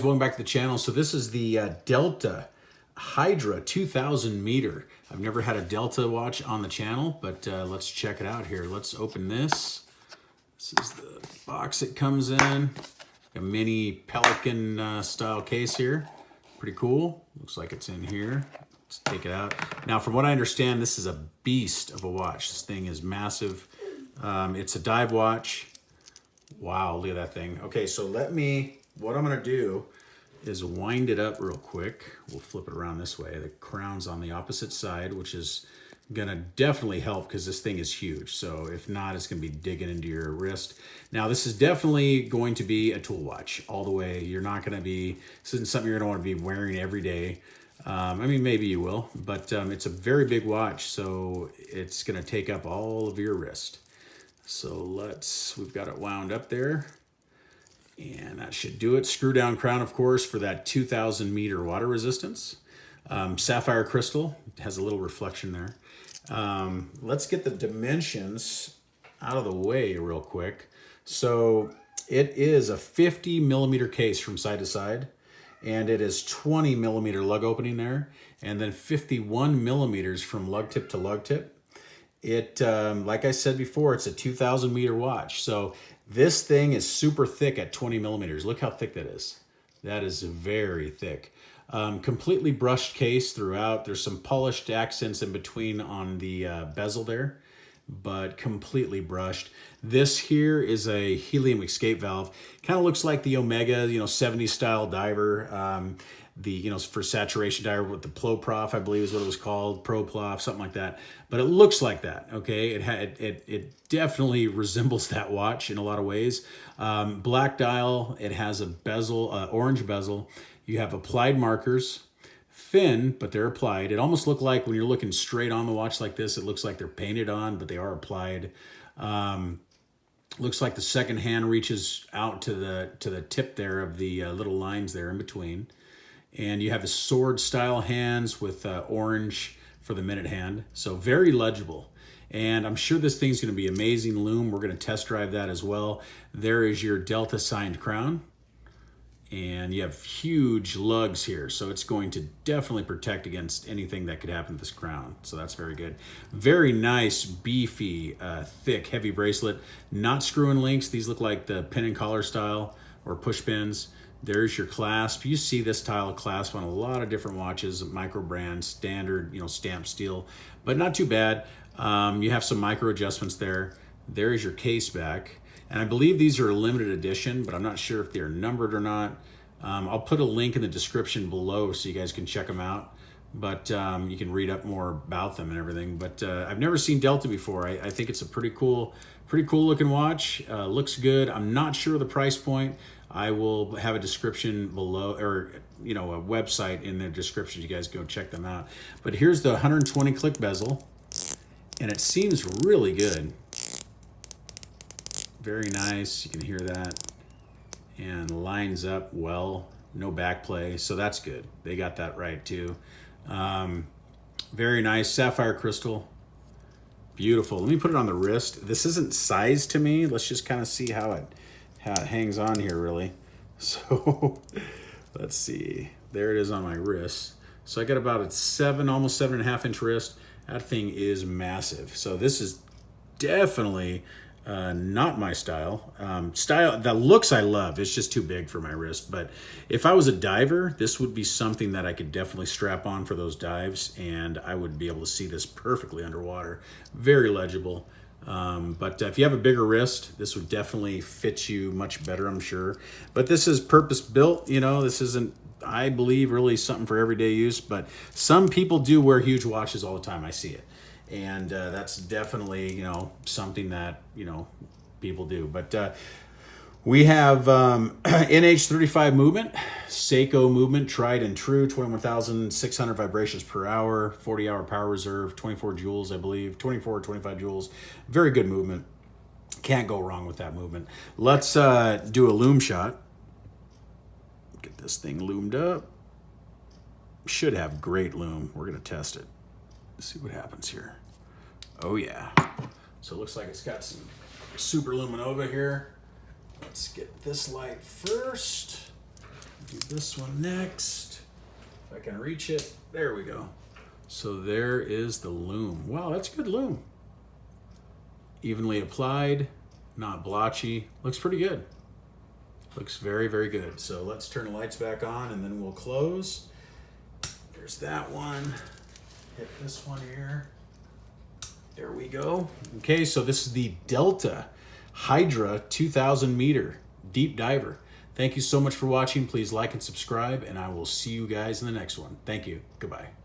Welcome back to the channel. So this is the Delta Hydra 2000 meter. I've never had a Delta watch on the channel, but let's check it out here. Let's open this. This is the box it comes in. A mini Pelican style case here. Pretty cool. Looks like it's in here. Let's take it out. Now, from what I understand, this is a beast of a watch. This thing is massive. It's a dive watch. Wow, look at that thing. Okay, so what I'm gonna do is wind it up real quick. We'll flip it around this way. The crown's on the opposite side, which is gonna definitely help because this thing is huge. So if not, it's gonna be digging into your wrist. Now, this is definitely going to be a tool watch all the way. You're not gonna be, this isn't something you're gonna wanna be wearing every day. I mean, maybe you will, but it's a very big watch, so it's gonna take up all of your wrist. So we've got it wound up there. And that should do it. Screw down crown, of course, for that 2000 meter water resistance. Sapphire Crystal has a little reflection there. Let's get the dimensions out of the way real quick. So it is a 50 millimeter case from side to side, and it is 20 millimeter lug opening there, and then 51 millimeters from lug tip to lug tip. It, like I said before, it's a 2000 meter watch. So this thing is super thick at 20 millimeters. Look how thick that is. That is very thick. Completely brushed case throughout. There's some polished accents in between on the bezel there, but completely brushed. This here is a Helium Escape Valve. Kind of looks like the Omega, 70s style diver. For saturation diver with the Pro-Prof, I believe is what it was called, Pro-Plof, something like that. But it looks like that, okay? It definitely resembles that watch in a lot of ways. Black dial, it has a bezel, orange bezel. You have applied markers, thin, but they're applied. It almost looked like when you're looking straight on the watch like this, it looks like they're painted on, but they are applied. Looks like the second hand reaches out to the tip there of the little lines there in between. And you have a sword style hands with orange for the minute hand. So very legible. And I'm sure this thing's gonna be amazing. Lume, we're gonna test drive that as well. There is your Delta signed crown. And you have huge lugs here. So it's going to definitely protect against anything that could happen to this crown. So that's very good. Very nice, beefy, thick, heavy bracelet. Not screw and links. These look like the pin and collar style or push pins. There's your clasp. You see this style of clasp on a lot of different watches, micro brand, standard, stamped steel, but not too bad. You have some micro adjustments there. There's your case back. And I believe these are a limited edition, but I'm not sure if they're numbered or not. I'll put a link in the description below so you guys can check them out. But you can read up more about them and everything. But I've never seen Delta before. I think it's a pretty cool looking watch. Looks good. I'm not sure of the price point. I will have a description below, or a website in the description. You guys go check them out. But here's the 120 click bezel, and it seems really good. Very nice. You can hear that, and lines up well. No back play, so that's good. They got that right too. Very nice. Sapphire Crystal. Beautiful. Let me put it on the wrist. This isn't sized to me. Let's just kind of see how it hangs on here, really. So let's see. There it is on my wrist. So I got about a almost 7.5 inch wrist. That thing is massive. So this is definitely not my style. The looks I love. It's just too big for my wrist. But if I was a diver, this would be something that I could definitely strap on for those dives, and I would be able to see this perfectly underwater. Very legible. But if you have a bigger wrist, this would definitely fit you much better, I'm sure. But this is purpose built. This isn't, I believe, really something for everyday use. But some people do wear huge watches all the time. I see it. And that's definitely, something that, people do. But we have NH 35 movement, Seiko movement, tried and true, 21,600 vibrations per hour, 40-hour power reserve, 24 joules, I believe, 24 or 25 joules. Very good movement. Can't go wrong with that movement. Let's do a lume shot. Get this thing loomed up. Should have great lume. We're going to test it. Let's see what happens here. Oh, yeah. So it looks like it's got some super luminova here. Let's get this light first. do this one next. If I can reach it, there we go. So there is the Lume. Wow, that's good Lume. Evenly applied, not blotchy. Looks pretty good. Looks very, very good. So let's turn the lights back on and then we'll close. There's that one. Hit this one here. There we go. Okay, so this is the Delta Hydra 2000M deep diver. Thank you so much for watching. Please like and subscribe, and I will see you guys in the next one. Thank you. Goodbye.